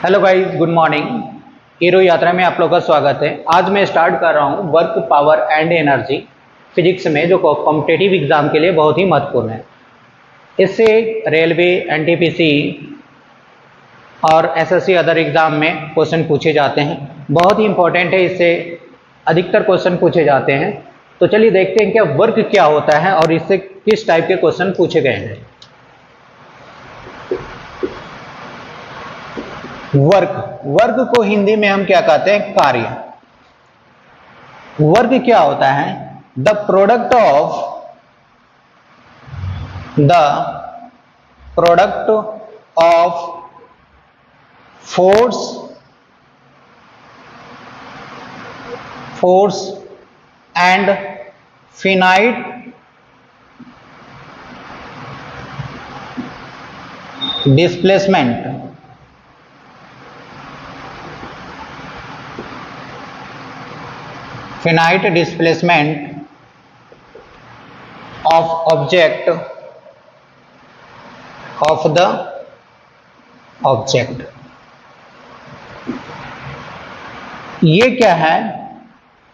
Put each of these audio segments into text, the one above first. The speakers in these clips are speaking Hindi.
Hello guys, good morning. Arrow यात्रा में आप लोग का स्वागत है। आज मैं स्टार्ट कर रहा हूँ work, power and energy physics में, जो कॉम्पिटिटिव एग्जाम के लिए बहुत ही महत्वपूर्ण है। इससे रेलवे, एनटीपीसी और एसएससी अदर एग्जाम में क्वेश्चन पूछे जाते हैं। बहुत ही इंपॉर्टेंट है, इससे अधिकतर क्वेश्चन पूछे जाते हैं। तो चलिए देखते हैं क्या वर्क क्या होता है और इससे किस टाइप के क्वेश्चन पूछे गए हैं। वर्क को हिंदी में हम क्या कहते हैं? कार्य। वर्क क्या होता है? The product of force and finite displacement of object of the object। ये क्या है?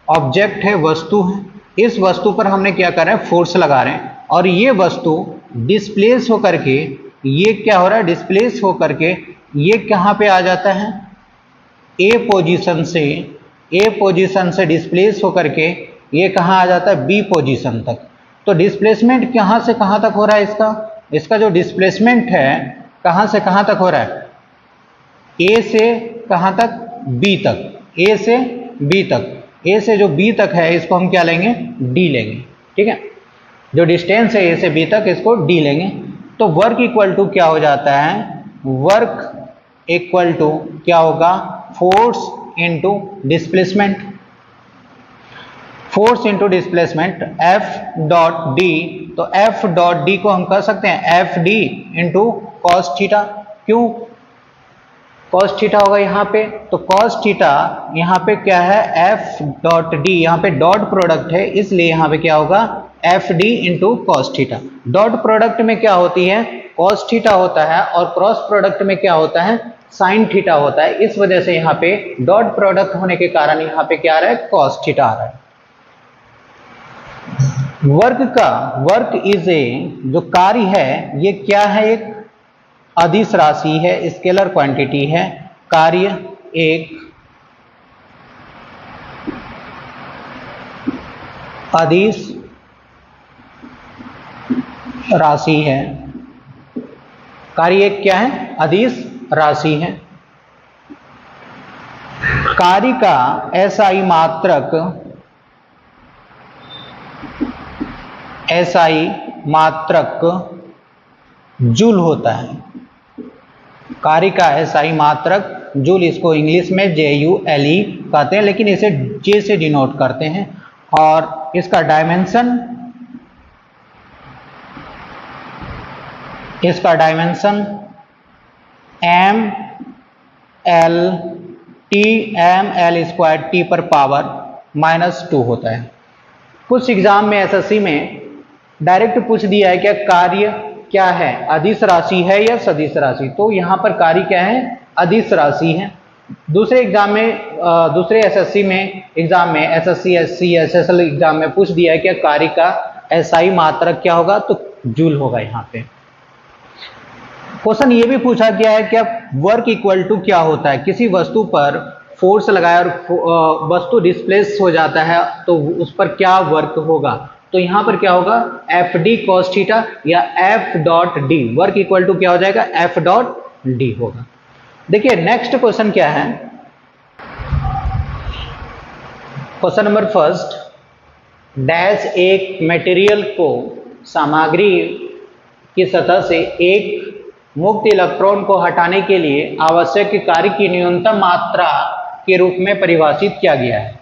ऑब्जेक्ट है, वस्तु है। इस वस्तु पर हमने क्या कर रहे हैं? फोर्स लगा रहे हैं और ये वस्तु डिस्प्लेस होकर के, ये क्या हो रहा है? डिस्प्लेस होकर के ये कहाँ पे आ जाता है? ए पोजीशन से डिस्प्लेस होकर के ये कहाँ आ जाता है? बी पोजीशन तक। तो डिस्प्लेसमेंट कहाँ से कहाँ तक हो रहा है? इसका जो डिस्प्लेसमेंट है कहाँ से कहाँ तक हो रहा है? ए से कहाँ तक? बी तक। ए से बी तक। ए से जो बी तक है इसको हम क्या लेंगे? डी लेंगे। ठीक है, जो डिस्टेंस है ए से बी तक इसको डी लेंगे। तो वर्क इक्वल टू क्या हो जाता है? वर्क इक्वल टू क्या होगा? Force into displacement. Force into displacement F dot D. तो एफ डॉट डी को हम कह सकते हैं F D into cos theta. क्यों कॉस थीटा होगा यहाँ पे? तो कॉस थीटा यहाँ पे क्या है? एफ डॉट डी, यहाँ पे डॉट प्रोडक्ट है इसलिए यहाँ पे क्या होगा? F D into cos theta. Dot product में क्या होती है? कॉस थीटा होता है और क्रॉस प्रोडक्ट में क्या होता है? साइन थीटा होता है। इस वजह से यहाँ पे डॉट प्रोडक्ट होने के कारण यहाँ पे क्या आ रहा है? कॉस थीटा आ रहा है। वर्क इज ए, जो कार्य है ये क्या है? एक अदिश राशि है, स्केलर क्वांटिटी है। कार्य एक अदिश राशि है। कार्य एक क्या है? अदिश राशि है। कार्य का एसआई मात्रक जूल होता है। कार्य का एसआई मात्रक जूल, इसको इंग्लिश में JULE कहते हैं, लेकिन इसे J से डिनोट करते हैं। और इसका डायमेंशन ml स्क्वायर टी पर पावर -2 होता है। कुछ एग्जाम में एसएससी में डायरेक्ट पूछ दिया है क्या कार्य क्या है? अदिश राशि है या सदिश राशि? तो यहाँ पर कार्य क्या है? अदिश राशि है। दूसरे एग्जाम में, दूसरे एसएससी में एग्जाम में, एसएससी, एससी, एसएसएल एग्जाम में पूछ दिया है क्या कार्य का एसआई मात्रक क्या होगा? तो जूल होगा। यहाँ पे क्वेश्चन ये भी पूछा गया है क्या वर्क इक्वल टू क्या होता है? किसी वस्तु पर फोर्स लगाया और वस्तु डिस्प्लेस हो जाता है तो उस पर क्या वर्क होगा? तो यहां पर क्या होगा? एफ डी कॉस थीटा या F dot D. Work equal to क्या हो जाएगा? एफ डॉट डी होगा। देखिए नेक्स्ट क्वेश्चन क्या है। क्वेश्चन नंबर फर्स्ट, डैश एक मटेरियल को सामग्री की सतह से एक मुक्त इलेक्ट्रॉन को हटाने के लिए आवश्यक कार्य की न्यूनतम मात्रा के रूप में परिभाषित किया गया है।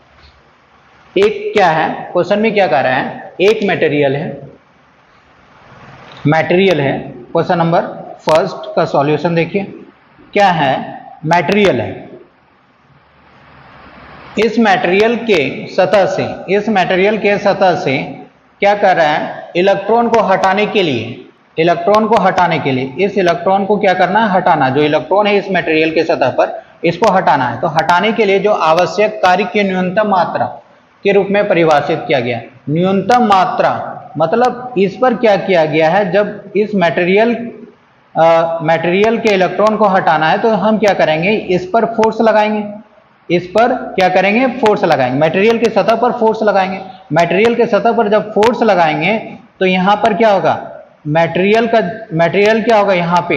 एक क्या है? क्वेश्चन में क्या कह रहा है? एक मटेरियल है। क्वेश्चन नंबर फर्स्ट का सॉल्यूशन देखिए क्या है? मटेरियल है। इस मटेरियल के सतह से क्या कर रहा है? इलेक्ट्रॉन को हटाने के लिए इलेक्ट्रॉन को हटाने के लिए, इस इलेक्ट्रॉन को क्या करना है, हटाना। जो इलेक्ट्रॉन है इस मटेरियल के सतह पर, इसको हटाना है। तो हटाने के लिए जो आवश्यक कार्य की न्यूनतम मात्रा के रूप में परिभाषित किया गया। न्यूनतम मात्रा मतलब इस पर क्या किया गया है, जब इस मटेरियल के इलेक्ट्रॉन को हटाना है तो हम क्या करेंगे, इस पर फोर्स लगाएंगे। इस पर क्या करेंगे, फोर्स लगाएंगे, मटेरियल की सतह पर फोर्स लगाएंगे। मटेरियल के सतह पर जब फोर्स लगाएंगे तो यहां पर क्या होगा, मटेरियल क्या होगा, यहाँ पे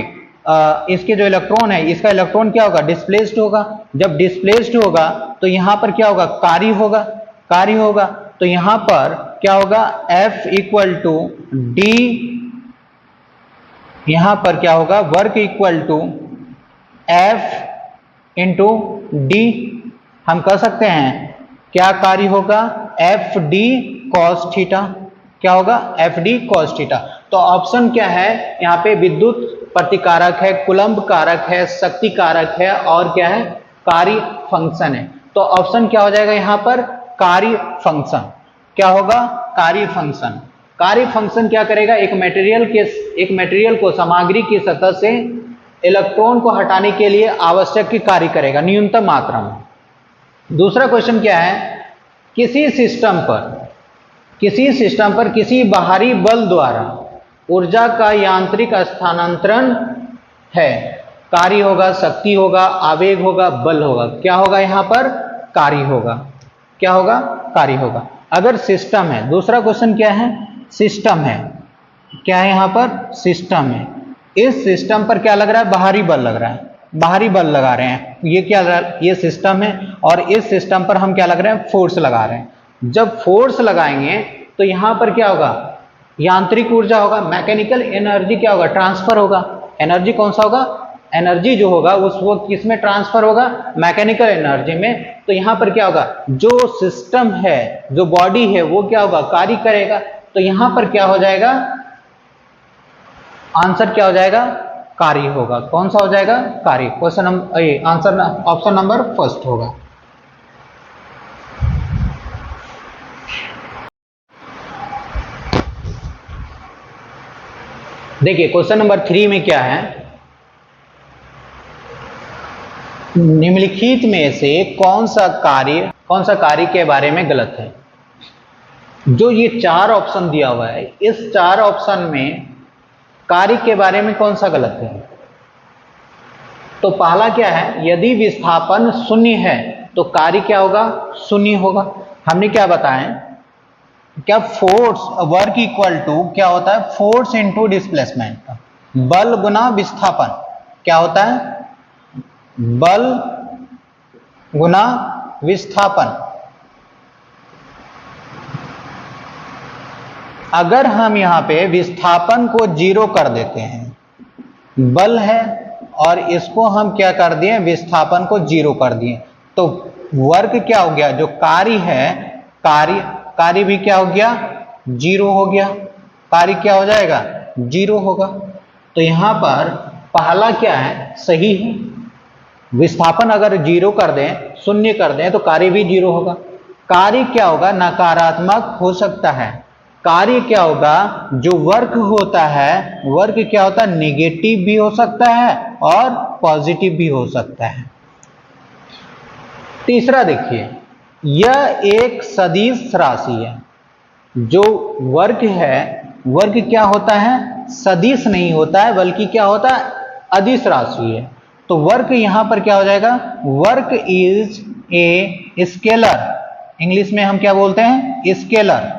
इसके जो इलेक्ट्रॉन है, इसका इलेक्ट्रॉन क्या होगा, डिस्प्लेस्ड होगा। जब डिस्प्लेस्ड होगा तो यहां पर क्या होगा, कार्य होगा, कार्य होगा। तो यहां पर क्या होगा, F इक्वल टू डी, यहां पर क्या होगा, work equal to F into D. हम कह सकते हैं क्या कार्य होगा, एफ डी कॉस थीटा। क्या होगा, एफ डी कॉस थीटा। तो ऑप्शन क्या है, यहाँ पे विद्युत प्रतिकारक है, कुलंब कारक है, शक्ति कारक है, और क्या है, कार्य फंक्शन है। तो ऑप्शन क्या हो जाएगा यहाँ पर, कार्य फंक्शन। क्या होगा, कार्य फंक्शन। कार्य फंक्शन क्या करेगा, एक मटेरियल को सामग्री की सतह से इलेक्ट्रॉन को हटाने के लिए आवश्यक कार्य करेगा न्यूनतम मात्रा में। दूसरा क्वेश्चन क्या है, किसी सिस्टम पर किसी बाहरी बल द्वारा ऊर्जा का यांत्रिक स्थानांतरण है। कार्य होगा, शक्ति होगा, आवेग होगा, बल होगा। क्या होगा यहाँ पर, कार्य होगा। क्या होगा, कार्य होगा। अगर सिस्टम है, दूसरा क्वेश्चन क्या है, सिस्टम है। क्या है यहाँ पर, सिस्टम है। इस सिस्टम पर क्या लग रहा है, बाहरी बल लग रहा है, बाहरी बल लगा रहे हैं। ये क्या, ये सिस्टम है और इस सिस्टम पर हम क्या लग रहे हैं, फोर्स लगा रहे हैं। जब फोर्स लगाएंगे तो यहां पर क्या होगा, यांत्रिक ऊर्जा होगा, मैकेनिकल एनर्जी क्या होगा, ट्रांसफर होगा। एनर्जी कौन सा होगा, एनर्जी जो होगा उस वो किस में ट्रांसफर होगा, मैकेनिकल एनर्जी में। तो यहां पर क्या होगा, जो सिस्टम है, जो बॉडी है, वो क्या होगा, कार्य करेगा। तो यहां पर क्या हो जाएगा, आंसर क्या हो जाएगा, कार्य होगा। कौन सा हो जाएगा, कार्य। Question number answer option number first होगा। देखिए क्वेश्चन नंबर 3 में क्या है, निम्नलिखित में से कौन सा कार्य के बारे में गलत है। जो ये 4 ऑप्शन दिया हुआ है, इस 4 ऑप्शन में कार्य के बारे में कौन सा गलत है। तो पहला क्या है, यदि विस्थापन शून्य है तो कार्य क्या होगा, शून्य होगा। हमने क्या बताया, क्या फोर्स वर्क इक्वल टू क्या होता है, फोर्स इनटू डिस्प्लेसमेंट, बल गुना विस्थापन। क्या होता है, बल गुना विस्थापन। अगर हम यहां पे विस्थापन को 0 कर देते हैं, बल है और इसको हम क्या कर दिए, विस्थापन को 0 कर दिए, तो वर्क क्या हो गया, जो कार्य है, कार्य भी क्या हो गया, 0 हो गया। कार्य क्या हो जाएगा, 0 होगा। तो यहां पर पहला क्या है, सही है। विस्थापन अगर 0 कर दें, शून्य कर दें, तो कार्य भी 0 होगा। कार्य क्या होगा, नकारात्मक हो सकता है। कार्य क्या होगा, जो वर्क होता है, वर्क क्या होता है, नेगेटिव भी हो सकता है और पॉजिटिव भी हो सकता है। तीसरा देखिए, यह एक सदिश राशि है। जो वर्क है, वर्क क्या होता है, सदिश नहीं होता है, बल्कि क्या होता है, अदिश राशि है। तो वर्क यहां पर क्या हो जाएगा, work is a scalar. English में हम क्या बोलते हैं, scalar,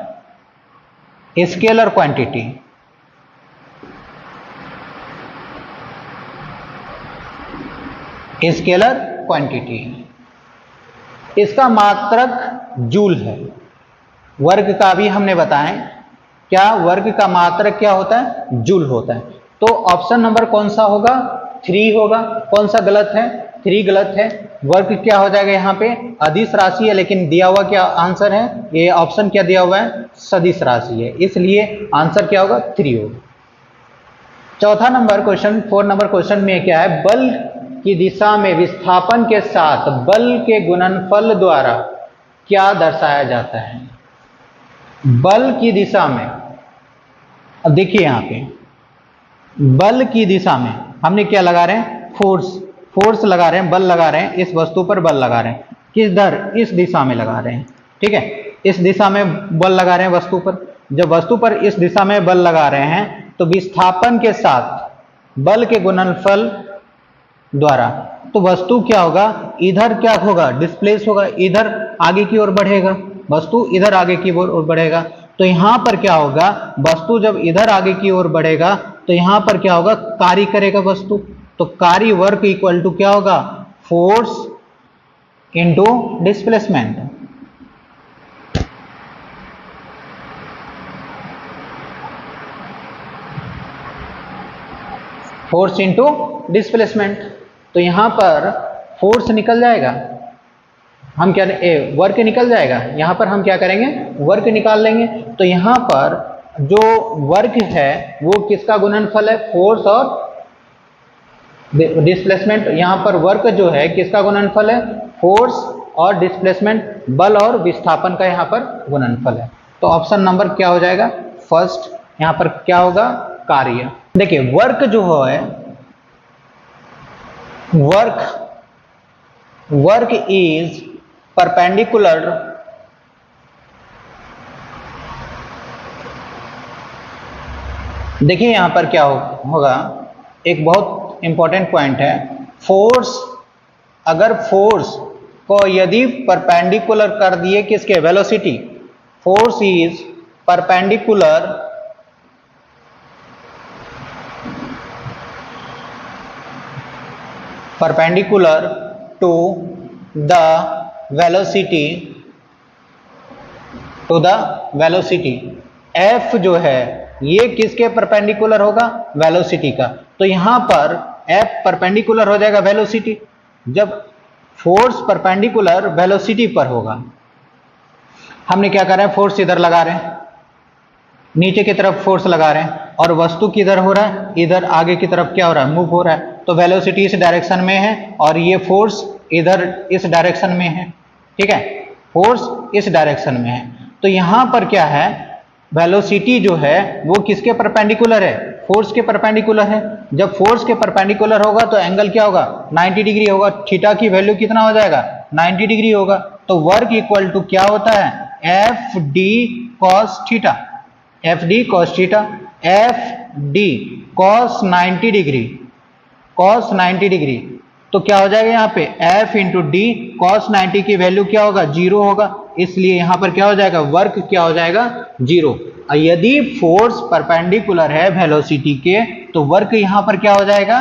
scalar quantity. Scalar quantity, इसका मात्रक जूल है। वर्ग का भी हमने बताया, क्या वर्ग का मात्रक क्या होता है, जूल होता है। तो ऑप्शन नंबर कौन सा होगा, 3 होगा। कौन सा गलत है, 3 गलत है। वर्ग क्या हो जाएगा, यहाँ पे अदिश राशि है, लेकिन दिया हुआ क्या आंसर है, ये ऑप्शन क्या दिया हुआ है, सदिश राशि है, इसलिए आंसर क्या होगा, 3 होगा। चौथा नंबर क्वेश्चन, 4 नंबर क्वेश्चन में क्या है, बल की दिशा में विस्थापन के साथ बल के गुणनफल द्वारा क्या दर्शाया जाता है। बल की दिशा में, अब देखिए यहां पे बल की दिशा में हमने क्या लगा रहे हैं, फोर्स लगा रहे हैं, बल लगा रहे हैं, इस वस्तु पर बल लगा रहे हैं, किधर, इस दिशा में लगा रहे हैं। ठीक है, इस दिशा में बल लगा रहे हैं वस्तु पर। जब वस्तु पर इस दिशा में बल लगा रहे हैं तो विस्थापन के साथ बल के गुणनफल द्वारा तो वस्तु क्या होगा, इधर क्या होगा, डिस्प्लेस होगा, इधर आगे की ओर बढ़ेगा, वस्तु इधर आगे की ओर बढ़ेगा। तो यहां पर क्या होगा, वस्तु जब इधर आगे की ओर बढ़ेगा तो यहां पर क्या होगा, कार्य करेगा वस्तु। तो कार्य वर्क इक्वल टू क्या होगा, force into displacement. Force into displacement. तो यहां पर फोर्स निकल जाएगा, हम क्या वर्क निकल जाएगा, यहां पर हम क्या करेंगे, वर्क निकाल लेंगे। तो यहां पर जो वर्क है वो किसका गुणनफल है, फोर्स और डिस्प्लेसमेंट। यहां पर वर्क जो है किसका गुणनफल है, फोर्स और डिस्प्लेसमेंट, बल और विस्थापन का यहां पर गुणनफल है। तो ऑप्शन नंबर क्या हो जाएगा, फर्स्ट। यहां पर क्या होगा, कार्य। देखिए वर्क जो है, वर्क इज परपेंडिकुलर देखिए यहां पर क्या होगा, एक बहुत इंपॉर्टेंट पॉइंट है, फोर्स, अगर फोर्स को यदि परपेंडिकुलर कर दिए किसके, velocity, force is perpendicular to the velocity, F जो है ये किसके परपेंडिकुलर होगा, वेलोसिटी का। तो यहां पर एफ परपेंडिकुलर हो जाएगा वेलोसिटी, जब फोर्स परपेंडिकुलर वेलोसिटी पर होगा। हमने क्या कर रहे हैं, फोर्स इधर लगा रहे हैं, नीचे की तरफ फोर्स लगा रहे हैं, और वस्तु किधर हो रहा है, इधर आगे की तरफ क्या हो रहा है, मूव हो रहा है। तो वेलोसिटी इस डायरेक्शन में है और ये फोर्स इधर इस डायरेक्शन में है। ठीक है, फोर्स इस डायरेक्शन में है। तो यहां पर क्या है, वेलोसिटी जो है वो किसके परपेंडिकुलर है, फोर्स के परपेंडिकुलर है। जब फोर्स के परपेंडिकुलर होगा तो एंगल क्या होगा, 90 डिग्री होगा। थीटा की वैल्यू कितना हो जाएगा, 90 डिग्री होगा। तो वर्क इक्वल टू क्या होता है, F D cos theta, F D cos theta, F D cos 90 degree, cos 90 degree. तो क्या हो जाएगा यहाँ पे, एफ इंटू डी कॉस 90 की वैल्यू क्या होगा, 0 होगा। इसलिए यहां पर क्या हो जाएगा, वर्क क्या हो जाएगा, 0। यदि फोर्स परपेंडिकुलर है वेलोसिटी के तो वर्क यहां पर क्या हो जाएगा,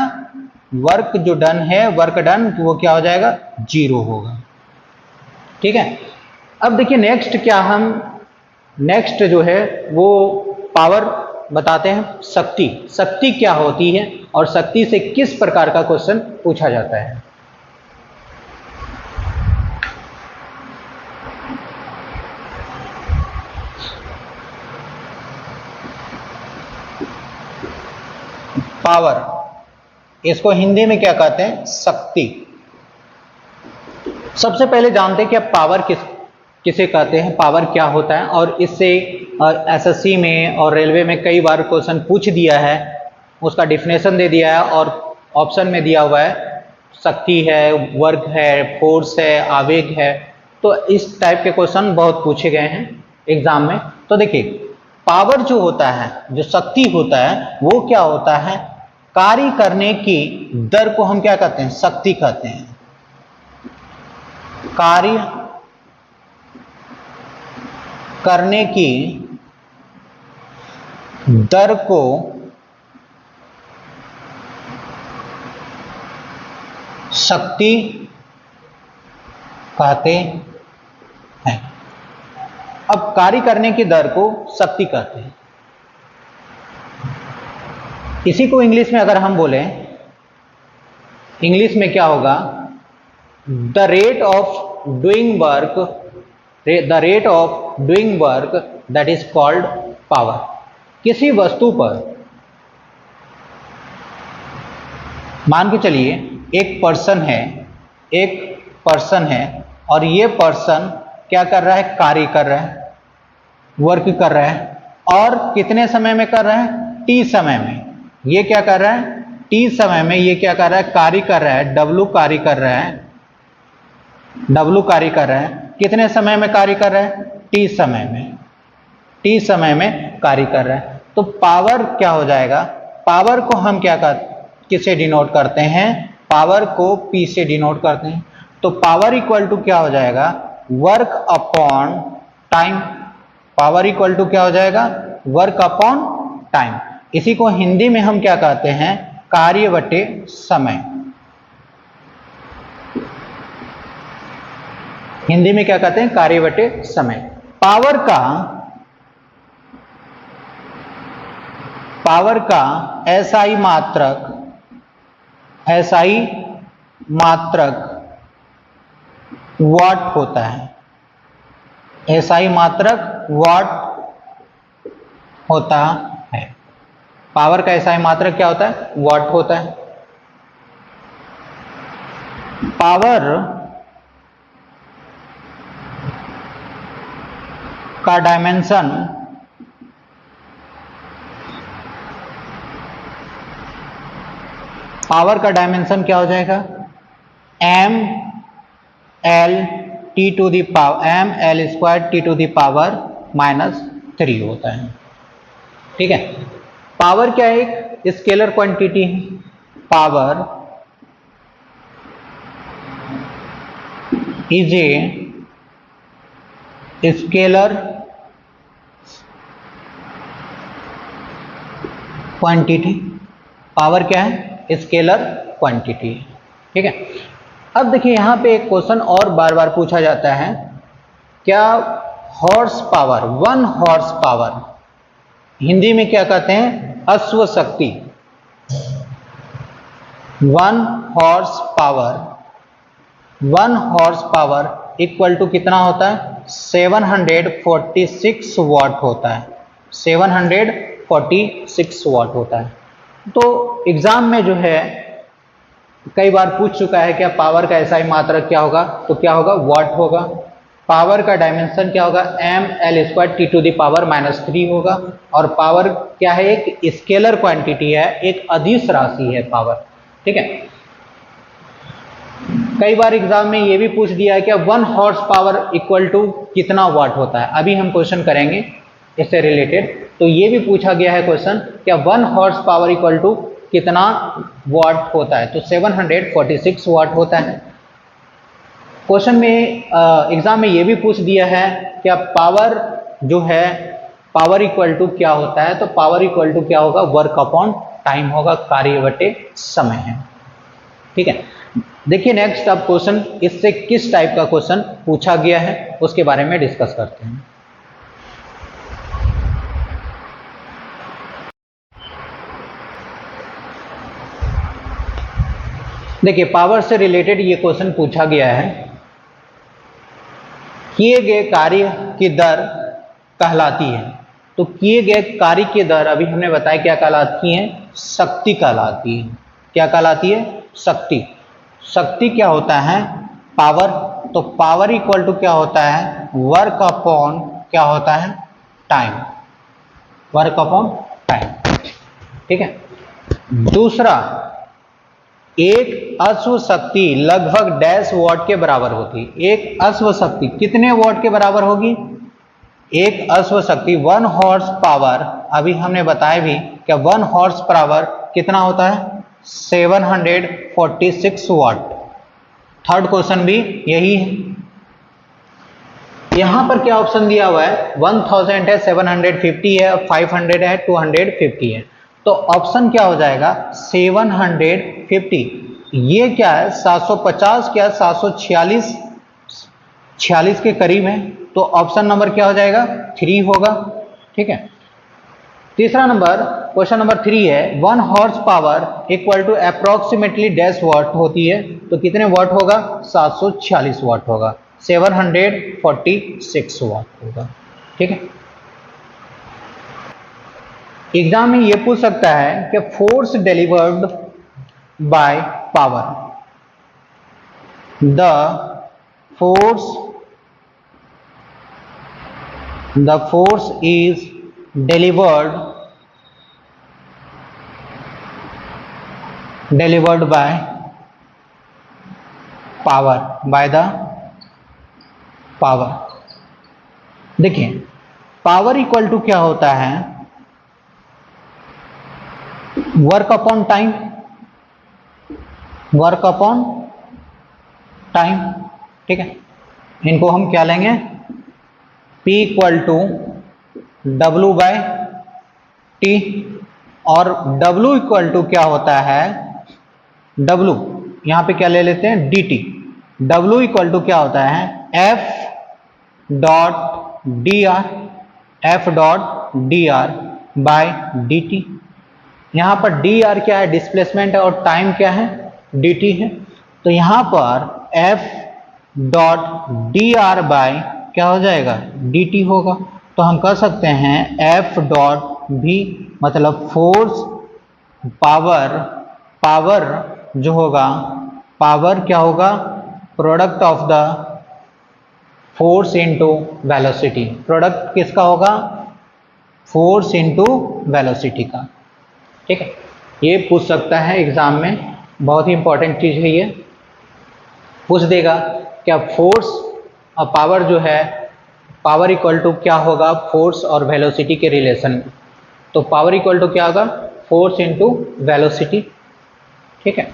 वर्क जो डन है, वर्क डन वो क्या हो जाएगा, 0 होगा। ठीक है, अब देखिए नेक्स्ट क्या, हम नेक्स्ट जो है वो पावर बताते हैं, शक्ति। शक्ति क्या होती है और शक्ति से किस प्रकार का क्वेश्चन पूछा जाता है। पावर, इसको हिंदी में क्या कहते हैं, शक्ति। सबसे पहले जानते हैं कि पावर किसे कहते हैं, पावर क्या होता है। और इससे एसएससी में और रेलवे में कई बार क्वेश्चन पूछ दिया है, उसका डिफिनेशन दे दिया है और ऑप्शन में दिया हुआ है, शक्ति है, वर्क है, फोर्स है, आवेग है। तो इस टाइप के क्वेश्चन बहुत पूछे गए हैं एग्जाम में। तो देखिए पावर जो होता है, जो शक्ति होता है, वो क्या होता है, कार्य करने की दर को हम क्या कहते हैं, शक्ति कहते हैं। कार्य करने की दर को शक्ति कहते हैं। अब कार्य करने की दर को शक्ति कहते हैं। इसी को इंग्लिश में अगर हम बोलें, इंग्लिश में क्या होगा, the rate of doing work, the rate of doing work that is called power. किसी वस्तु पर मान के चलिए एक पर्सन है और ये पर्सन क्या कर रहा है, कार्य कर रहा है, वर्क कर रहा है, और कितने समय में कर रहा है, टी समय में। ये क्या कर रहा है, टी समय में ये क्या कर रहा है, कार्य कर रहा है, डब्लू कार्य कर रहा है, डब्लू कार्य कर रहा है। कितने समय में कार्य कर रहा है, टी समय में, टी समय में कार्य कर रहा है। तो पावर क्या हो जाएगा, पावर को हम क्या किससे डिनोट करते हैं, पावर को पी से डिनोट करते हैं। तो पावर इक्वल टू क्या हो जाएगा, work upon time. Power equal to क्या हो जाएगा, वर्क अपॉन टाइम। इसी को हिंदी में हम क्या कहते हैं, कार्य बटे समय। हिंदी में क्या कहते हैं, कार्य बटे समय। पावर का एसआई मात्रक वाट होता है, एसआई मात्रक वाट होता है। पावर का एसआई मात्रक क्या होता है, वाट होता है। पावर का डायमेंशन क्या हो जाएगा, M L T to the power, M L square T to the power -3 होता है। ठीक है, पावर क्या है, एक स्केलर क्वांटिटी है। Power is a scalar quantity. Power क्या है, स्केलर क्वांटिटी। ठीक है, अब देखिए यहां पे एक क्वेश्चन और बार बार पूछा जाता है, क्या horse power, 1 horse power, Hindi में क्या कहते हैं, अश्व शक्ति। 1 हॉर्स पावर इक्वल टू कितना होता है, 746 वाट होता है, 746 वाट होता है। तो एग्जाम में जो है कई बार पूछ चुका है, क्या पावर का एसआई मात्रक क्या होगा, तो क्या होगा, वाट होगा। पावर का डायमेंशन क्या होगा, M L square T to the power -3 होगा। और पावर क्या है, एक स्केलर क्वांटिटी है, एक अदिश राशि है पावर। ठीक है, कई बार एग्जाम में ये भी पूछ दिया है कि 1 हॉर्स पावर इक्वल टू कितना वाट होता है। अभी हम क्वेश्चन करेंगे इससे रिलेटेड, तो ये भी पूछा गया है क्वेश्चन, क्या 1 हॉर्स पावर इक्वल टू कितना वाट होता है, तो 746 वाट होता है। क्वेश्चन में एग्जाम में ये भी पूछ दिया है, क्या पावर जो है, पावर इक्वल टू क्या होता है, तो पावर इक्वल टू क्या होगा, वर्क अपॉन टाइम होगा, कार्य बटे समय है। ठीक है, देखिए नेक्स्ट अब क्वेश्चन, इससे किस टाइप का क्वेश्चन पूछा गया है उसके बारे में डिस्कस करते हैं। देखिए पावर से रिलेटेड ये क्वेश्चन पूछा गया है, किए गए कार्य की दर कहलाती है। तो किए गए कार्य की दर अभी हमने बताया क्या कहलाती है, शक्ति कहलाती है। क्या कहलाती है, शक्ति। शक्ति क्या होता है, पावर। तो पावर इक्वल टू क्या होता है, वर्क अपॉन क्या होता है, टाइम, वर्क अपॉन टाइम। ठीक है, दूसरा, एक अश्व शक्ति लगभग डैश वाट के बराबर होती है। एक अश्व शक्ति कितने वाट के बराबर होगी, एक अश्व शक्ति 1 हॉर्स पावर, अभी हमने बताया भी क्या 1 हॉर्स पावर कितना होता है, 746 वाट। थर्ड क्वेश्चन भी यही है। यहां पर क्या ऑप्शन दिया हुआ है, 1000 है, 750 है, 500 है, 250 है। तो ऑप्शन क्या हो जाएगा, 750। ये क्या है, 750 क्या, 746, 46 के करीब है। तो ऑप्शन नंबर क्या हो जाएगा, 3 होगा। ठीक है, तीसरा नंबर, क्वेश्चन नंबर 3 है, 1 horse power equal to approximately dash watt होती है। तो कितने वाट होगा, 746 वाट होगा, 746 वाट होगा। ठीक है, एग्जाम में ये पूछ सकता है कि force delivered by power, the force is delivered delivered by power, by the power. देखिए पावर इक्वल टू क्या होता है, work upon time, work upon time, ठीक है। इनको हम क्या लेंगे, P equal to W by T, और W इक्वल टू क्या होता है, W यहां पे क्या ले लेते हैं, dt। W इक्वल टू क्या होता है, F dot D R, F dot D R by D T. यहां पर डी आर क्या है, डिस्प्लेसमेंट है, और टाइम क्या है, डी टी है। तो यहां पर F dot D R by क्या हो जाएगा, डी टी होगा। तो हम कह सकते हैं F डॉट भी मतलब फोर्स, पावर, पावर जो होगा, पावर क्या होगा, product of the force into velocity. Product किसका होगा, फोर्स इनटू वेलोसिटी का, ठीक है। ये पूछ सकता है एग्जाम में, बहुत ही इंपॉर्टेंट चीज है ये, पूछ देगा क्या फोर्स और पावर जो है, पावर इक्वल टू क्या होगा, फोर्स और वेलोसिटी के रिलेशन में। तो पावर इक्वल टू क्या होगा, फोर्स इनटू वेलोसिटी, ठीक है।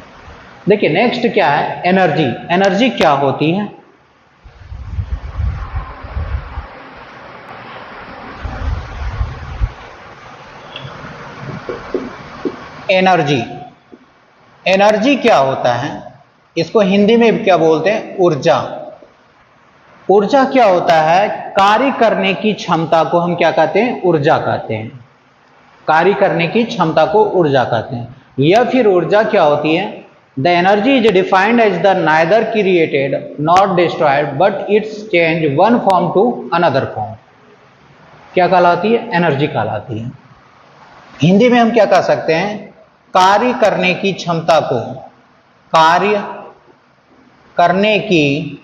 देखिए नेक्स्ट क्या है, एनर्जी। एनर्जी क्या होती है, एनर्जी, एनर्जी क्या होता है, इसको हिंदी में क्या बोलते हैं, ऊर्जा। ऊर्जा क्या होता है, कार्य करने की क्षमता को हम क्या कहते हैं, ऊर्जा कहते हैं। कार्य करने की क्षमता को ऊर्जा कहते हैं। या फिर ऊर्जा क्या होती है, the energy is defined as the neither created not destroyed but it's change one form to another form. क्या कहलाती है, एनर्जी कहलाती है। हिंदी में हम क्या कह सकते हैं, कार्य करने की क्षमता को, कार्य करने की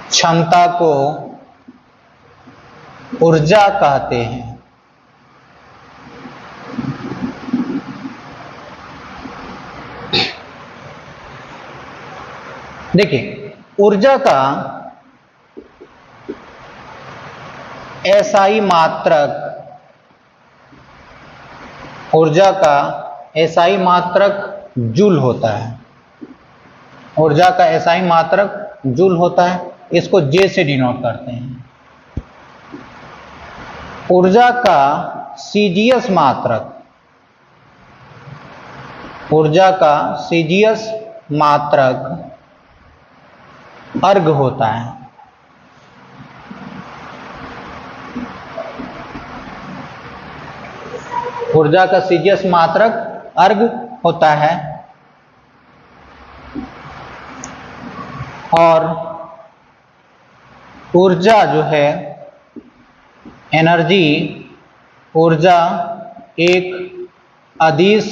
क्षमता को ऊर्जा कहते हैं। देखिए ऊर्जा का एसआई मात्रक, ऊर्जा का एसआई मात्रक जूल होता है। ऊर्जा का एसआई मात्रक जूल होता है, इसको जे से डिनोट करते हैं। ऊर्जा का सीजीएस मात्रक, ऊर्जा का सीजीएस मात्रक अर्ग होता है। ऊर्जा का सीजीएस मात्रक अर्ग होता है, और ऊर्जा जो है, एनर्जी, ऊर्जा एक अदिश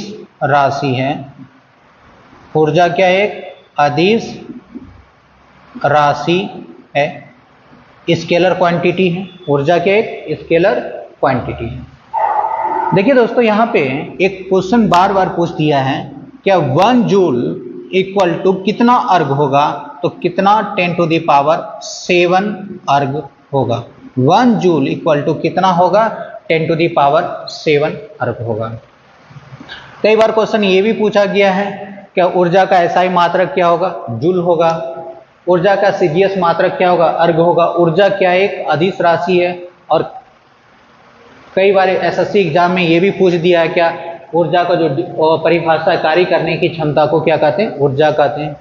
राशि है। ऊर्जा क्या, एक अदिश राशि है, स्केलर क्वांटिटी है। ऊर्जा क्या, एक स्केलर क्वांटिटी है। देखिए दोस्तों यहाँ पे एक क्वेश्चन बार बार पूछ दिया है, क्या 1 जूल इक्वल टू कितना अर्ग होगा, तो कितना 10 टू द पावर 7 अर्ग होगा। 1 जूल इक्वल टू कितना होगा, 10 टू द पावर 7 अर्ग होगा। कई बार क्वेश्चन ये भी पूछा गया है, क्या ऊर्जा का एसआई मात्रक क्या होगा, जूल होगा। ऊर्जा का सीजीएस मात्रक क्या होगा, अर्ग होगा। ऊर्जा क्या, एक अदिश राशि है। और कई बार एसएससी एग्जाम में ये भी पूछ दिया है, क्या ऊर्जा का जो परिभाषा, कार्य करने की क्षमता को क्या कहते हैं, ऊर्जा कहते हैं।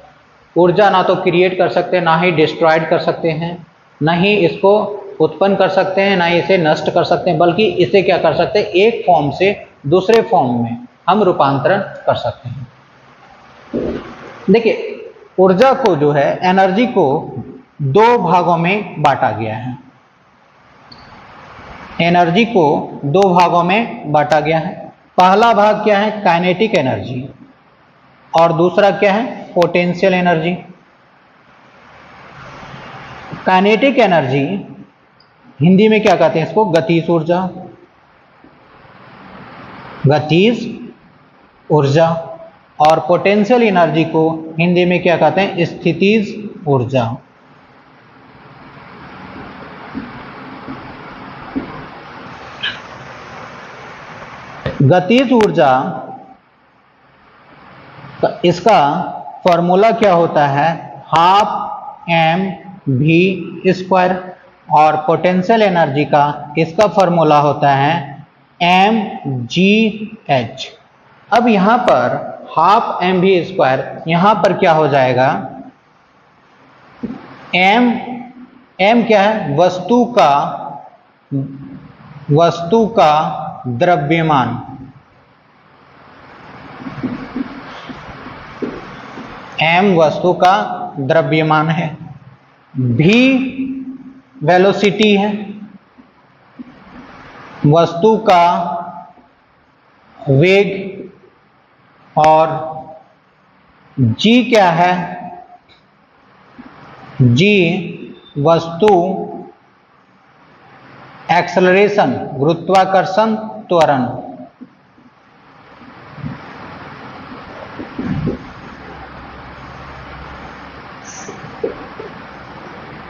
ऊर्जा ना तो क्रिएट कर सकते हैं, ना ही डिस्ट्रॉयड कर सकते हैं, ना ही इसको उत्पन्न कर सकते हैं, ना ही इसे नष्ट कर सकते हैं, बल्कि इसे क्या कर सकते हैं, एक फॉर्म से दूसरे फॉर्म में हम रूपांतरण कर सकते हैं। देखिए ऊर्जा को जो है, एनर्जी को 2 भागों में बांटा गया है। एनर्जी को 2 भागों में बांटा गया है। पहला भाग क्या है, काइनेटिक एनर्जी, और दूसरा क्या है, potential energy. Kinetic energy Hindi में क्या कहते हैं, इसको गतिज ऊर्जा। गतिज ऊर्जा, और पोटेंशियल एनर्जी को हिंदी में क्या कहते हैं, स्थितिज ऊर्जा। गतिज ऊर्जा इसका फॉर्मूला क्या होता है, हाफ एम वी स्क्वायर, और पोटेंशियल एनर्जी का इसका फॉर्मूला होता है एम जी एच। अब यहां पर हाफ एम वी स्क्वायर, यहां पर क्या हो जाएगा, एम क्या है, वस्तु का द्रव्यमान, एम वस्तु का द्रव्यमान है, भी वेलोसिटी है, वस्तु का वेग, और जी क्या है, जी वस्तु एक्सेलरेशन, गुरुत्वाकर्षण त्वरण।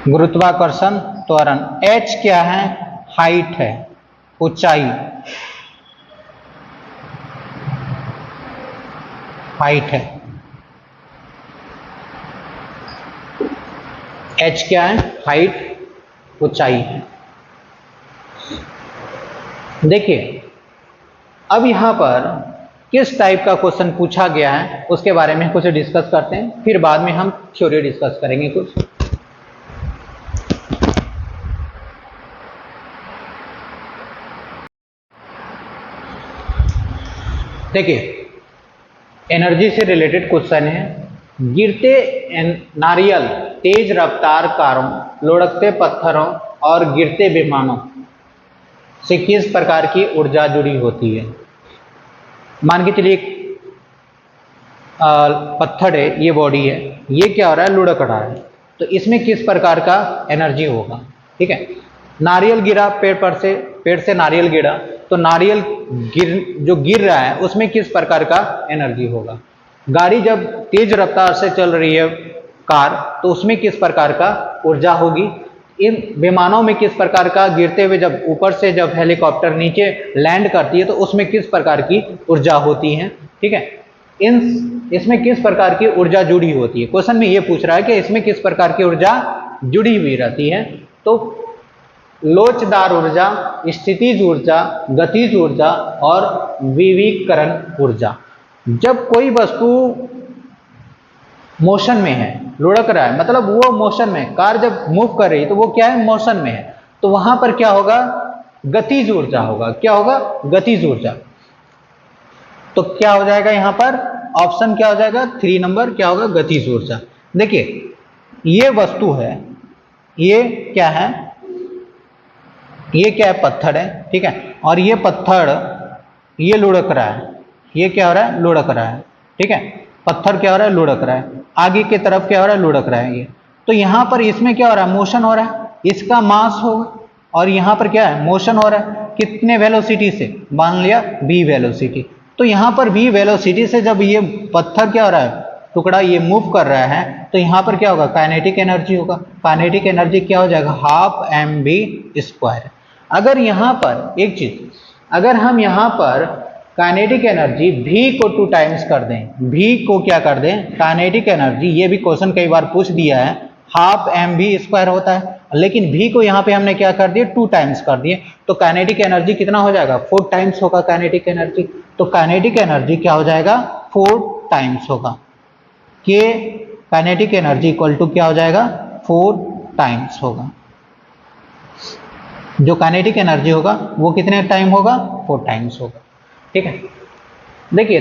गुरुत्वाकर्षण त्वरण। एच क्या है, हाइट है, ऊंचाई, हाइट है। एच क्या है, हाइट, ऊंचाई है। देखिए अब यहां पर किस टाइप का क्वेश्चन पूछा गया है उसके बारे में कुछ डिस्कस करते हैं, फिर बाद में हम थ्योरी डिस्कस करेंगे कुछ। देखिए एनर्जी से रिलेटेड क्वेश्चन है, गिरते नारियल, तेज रफ्तार कारों, लुढ़कते पत्थरों और गिरते विमानों से किस प्रकार की ऊर्जा जुड़ी होती है। मान के चलिए पत्थर है, ये बॉडी है, ये क्या हो रहा है, लुढ़क रहा है, तो इसमें किस प्रकार का एनर्जी होगा। ठीक है, नारियल गिरा पेड़ से नारियल गिरा, तो नारियल जो गिर रहा है उसमें किस प्रकार का एनर्जी होगा। गाड़ी जब तेज रफ्तार से चल रही है कार, तो उसमें किस प्रकार का ऊर्जा होगी। इन विमानों में किस प्रकार का, गिरते हुए जब ऊपर से जब हेलीकॉप्टर नीचे लैंड करती है तो उसमें किस प्रकार की ऊर्जा होती है। ठीक है, इसमें किस प्रकार की ऊर्जा जुड़ी होती है। क्वेश्चन में ये पूछ रहा है कि इसमें किस प्रकार की ऊर्जा जुड़ी हुई रहती है। तो लोचदार ऊर्जा, स्थितिज ऊर्जा, गतिज ऊर्जा और विविकरण ऊर्जा। जब कोई वस्तु मोशन में है, लुढ़क रहा है, मतलब वो मोशन में, कार जब मूव कर रही है तो वो क्या है, मोशन में है, तो वहां पर क्या होगा, गतिज ऊर्जा होगा। क्या होगा, गतिज ऊर्जा। तो क्या हो जाएगा यहां पर, ऑप्शन क्या हो जाएगा, 3 नंबर क्या होगा, गतिज ऊर्जा। देखिए ये वस्तु है, ये क्या है, ये क्या है, पत्थर है। ठीक है, और ये पत्थर ये लुढ़क रहा है, ये क्या हो रहा है, लुढ़क रहा है। ठीक है, पत्थर क्या हो रहा है, लुढ़क रहा है, आगे की तरफ क्या हो रहा है, लुढ़क रहा है ये। तो यहां पर इसमें क्या हो रहा है, मोशन हो रहा है, इसका मास होगा, और यहां पर क्या है, मोशन हो रहा है, कितने वेलोसिटी से, मान लिया v वेलोसिटी। तो यहां पर v वेलोसिटी से जब ये पत्थर क्या हो रहा है, टुकड़ा ये मूव कर रहा है, तो यहां पर क्या होगा, काइनेटिक एनर्जी होगा। काइनेटिक एनर्जी क्या हो जाएगा, हाफ एम वी स्क्वायर। अगर यहां पर एक चीज, अगर हम यहां पर काइनेटिक एनर्जी v को 2 टाइम्स कर दें, v को क्या कर दें, काइनेटिक एनर्जी, ये भी क्वेश्चन कई बार पूछ दिया है, हाफ एम वी स्क्वायर होता है, लेकिन v को यहां पे हमने क्या कर दिया, 2 टाइम्स कर दिए, तो काइनेटिक एनर्जी कितना हो जाएगा, 4 टाइम्स होगा काइनेटिक एनर्जी। तो काइनेटिक एनर्जी क्या हो जाएगा, 4 टाइम्स होगा। के काइनेटिक एनर्जी इक्वल टू क्या हो जाएगा, 4 टाइम्स होगा। जो काइनेटिक एनर्जी होगा वो कितने टाइम होगा, 4 टाइम्स होगा। ठीक है, देखिए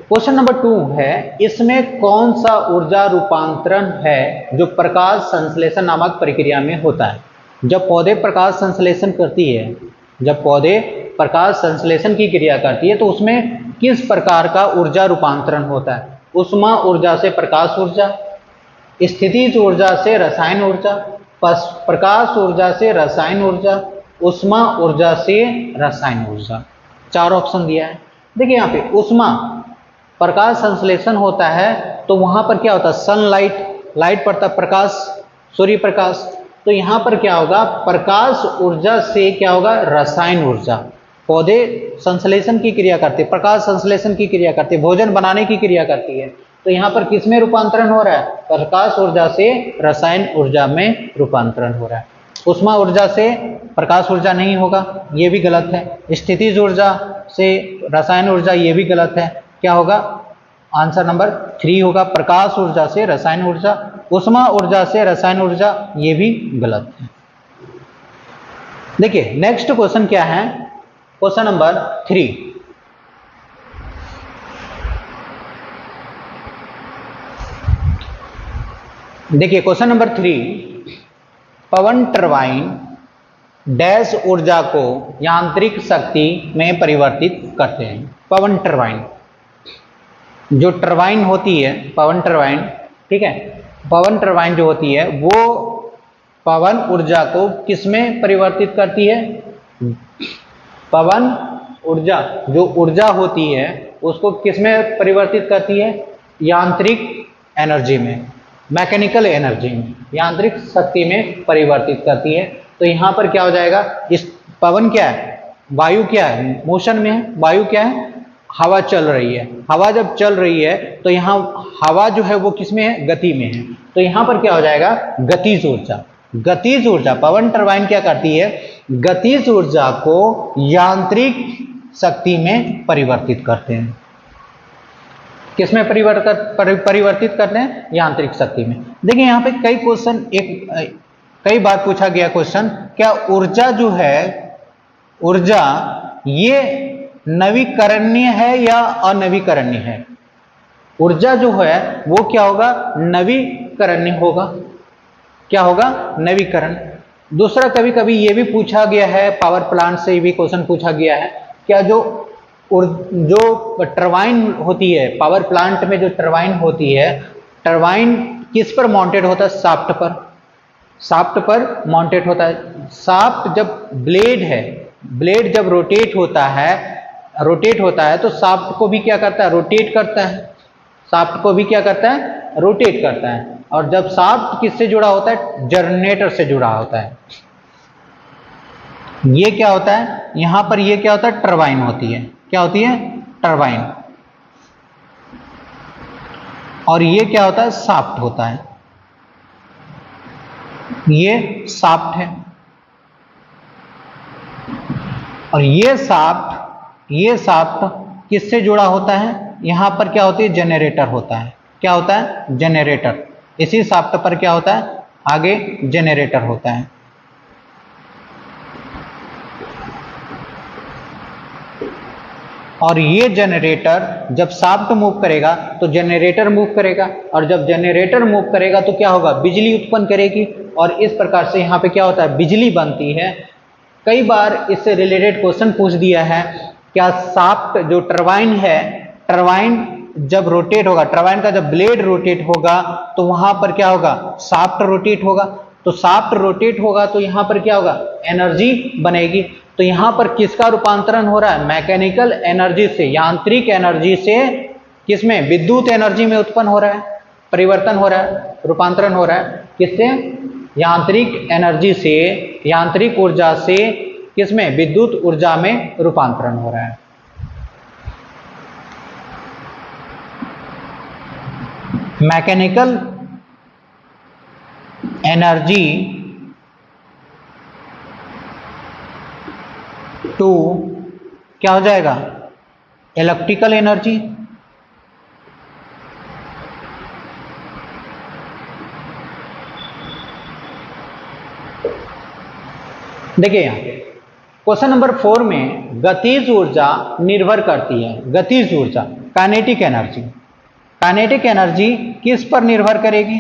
क्वेश्चन नंबर 2 है, इसमें कौन सा ऊर्जा रूपांतरण है जो प्रकाश संश्लेषण नामक प्रक्रिया में होता है। जब पौधे प्रकाश संश्लेषण करती है, जब पौधे प्रकाश संश्लेषण की क्रिया करती है, तो उसमें किस प्रकार का ऊर्जा रूपांतरण होता है। ऊष्मा ऊर्जा से प्रकाश ऊर्जा, स्थितिज ऊर्जा से रसायन ऊर्जा, प्रकाश ऊर्जा से रसायन ऊर्जा, ऊष्मा ऊर्जा से रसायन ऊर्जा। 4 ऑप्शन दिया है। देखिए यहाँ पे उष्मा, प्रकाश संश्लेषण होता है तो वहां पर क्या होता है, सनलाइट, लाइट पड़ता है, प्रकाश, सूर्य प्रकाश। तो यहां पर क्या होगा, प्रकाश ऊर्जा से क्या होगा, रसायन ऊर्जा। पौधे संश्लेषण की क्रिया करते, प्रकाश संश्लेषण की क्रिया करते, भोजन बनाने की क्रिया करती है। तो यहां पर किस में रूपांतरण हो रहा है, प्रकाश ऊर्जा से रसायन ऊर्जा में रूपांतरण हो रहा है। उष्मा ऊर्जा से प्रकाश ऊर्जा नहीं होगा, ये भी गलत है। स्थितिज ऊर्जा से रसायन ऊर्जा, ये भी गलत है। क्या होगा, आंसर नंबर 3 होगा, प्रकाश ऊर्जा से रसायन ऊर्जा। उष्मा ऊर्जा से रसायन ऊर्जा, ये भी गलत है। देखिए नेक्स्ट क्वेश्चन क्या है, क्वेश्चन नंबर 3। देखिए क्वेश्चन नंबर 3, पवन टरबाइन डैश ऊर्जा को यांत्रिक शक्ति में परिवर्तित करते हैं। पवन टरबाइन, जो टरबाइन होती है, पवन टरबाइन, ठीक है, पवन टरबाइन जो होती है वो पवन ऊर्जा को किस में परिवर्तित करती है, पवन ऊर्जा, जो ऊर्जा होती है उसको किस में परिवर्तित करती है, यांत्रिक एनर्जी में, मैकेनिकल एनर्जी में, यांत्रिक शक्ति में परिवर्तित करती है। तो यहां पर क्या हो जाएगा, इस पवन क्या है, वायु क्या है, मोशन में है, वायु क्या है, हवा चल रही है। हवा जब चल रही है तो यहाँ हवा जो है वो किस में है, गति में है। तो यहां पर क्या हो जाएगा, गतिज ऊर्जा। गतिज ऊर्जा, पवन टरबाइन क्या करती है, गतिज ऊर्जा को यांत्रिक शक्ति में परिवर्तित करते हैं। किसमें परिवर्तित करते हैं, यांत्रिक शक्ति में। देखिए यहाँ पे कई क्वेश्चन, कई बार पूछा गया क्वेश्चन, क्या ऊर्जा जो है, ऊर्जा ये नवीकरणीय है या अनवीकरणीय है। ऊर्जा जो है वो क्या होगा, नवीकरणीय होगा। क्या होगा, नवीकरण। दूसरा कभी कभी ये भी पूछा गया है, पावर प्लांट से भी क्वेश्चन पूछा गया है, क्या जो टरबाइन होती है, पावर प्लांट में जो टरबाइन होती है, टरबाइन किस पर माउंटेड होता है, शाफ्ट पर, शाफ्ट पर माउंटेड होता है। शाफ्ट जब ब्लेड है, ब्लेड जब रोटेट होता है तो शाफ्ट को भी क्या करता है, रोटेट करता है। शाफ्ट को भी क्या करता है, रोटेट करता है। और जब शाफ्ट किससे जुड़ा होता है, जनरेटर से जुड़ा होता है। ये क्या होता है, यहां पर ये क्या होता है, टरबाइन होती है। क्या होती है, टरबाइन। और ये क्या होता है, शाफ्ट होता है। ये शाफ्ट है और ये शाफ्ट किससे जुड़ा होता है, यहां पर क्या होती है, जनरेटर होता है। क्या होता है, जनरेटर। इसी शाफ्ट पर क्या होता है, आगे जनरेटर होता है। और ये जनरेटर जब शाफ्ट मूव करेगा तो जनरेटर मूव करेगा, और जब जनरेटर मूव करेगा तो क्या होगा, बिजली उत्पन्न करेगी। और इस प्रकार से यहाँ पे क्या होता है, बिजली बनती है। कई बार इससे रिलेटेड क्वेश्चन पूछ दिया है, क्या शाफ्ट जो टरबाइन है, टरबाइन जब रोटेट होगा, टरबाइन का जब ब्लेड रोटेट होगा तो वहां पर क्या होगा, शाफ्ट रोटेट होगा। तो शाफ्ट रोटेट होगा तो यहां पर क्या होगा, एनर्जी बनेगी। तो यहां पर किसका रूपांतरण हो रहा है, मैकेनिकल एनर्जी से, यांत्रिक एनर्जी से किसमें, विद्युत एनर्जी में उत्पन्न हो रहा है, परिवर्तन हो रहा है, रूपांतरण हो रहा है। किससे, यांत्रिक एनर्जी से, यांत्रिक ऊर्जा से किसमें, विद्युत ऊर्जा में रूपांतरण हो रहा है। मैकेनिकल एनर्जी टू क्या हो जाएगा, इलेक्ट्रिकल एनर्जी। देखिए यहां क्वेश्चन नंबर 4 में गतिज ऊर्जा निर्भर करती है, गतिज ऊर्जा, काइनेटिक एनर्जी। काइनेटिक एनर्जी किस पर निर्भर करेगी,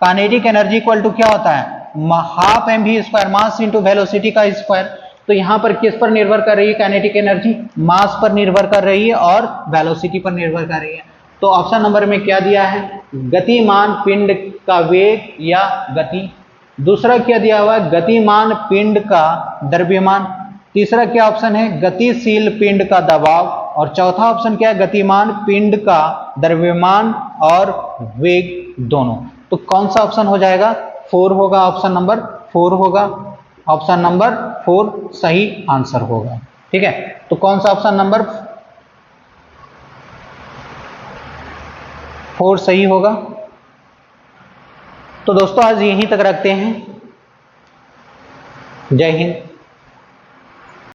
काइनेटिक एनर्जी इक्वल टू क्या होता है, half mv² mass into velocity का स्क्वायर। तो यहां पर किस पर निर्भर कर रही है, काइनेटिक एनर्जी मास पर निर्भर कर रही है और वेलोसिटी पर निर्भर कर रही है। तो ऑप्शन नंबर में क्या दिया है, गतिमान पिंड का वेग या गति। दूसरा क्या दिया हुआ है, गतिमान पिंड का द्रव्यमान। तीसरा क्या ऑप्शन है, गतिशील पिंड का दबाव। और चौथा ऑप्शन क्या है, गतिमान पिंड का द्रव्यमान और वेग दोनों। तो कौन सा ऑप्शन हो जाएगा, 4 होगा, ऑप्शन नंबर 4 होगा, ऑप्शन नंबर 4 सही आंसर होगा। ठीक है, तो कौन सा ऑप्शन नंबर 4 सही होगा। तो दोस्तों आज यहीं तक रखते हैं। जय हिंद।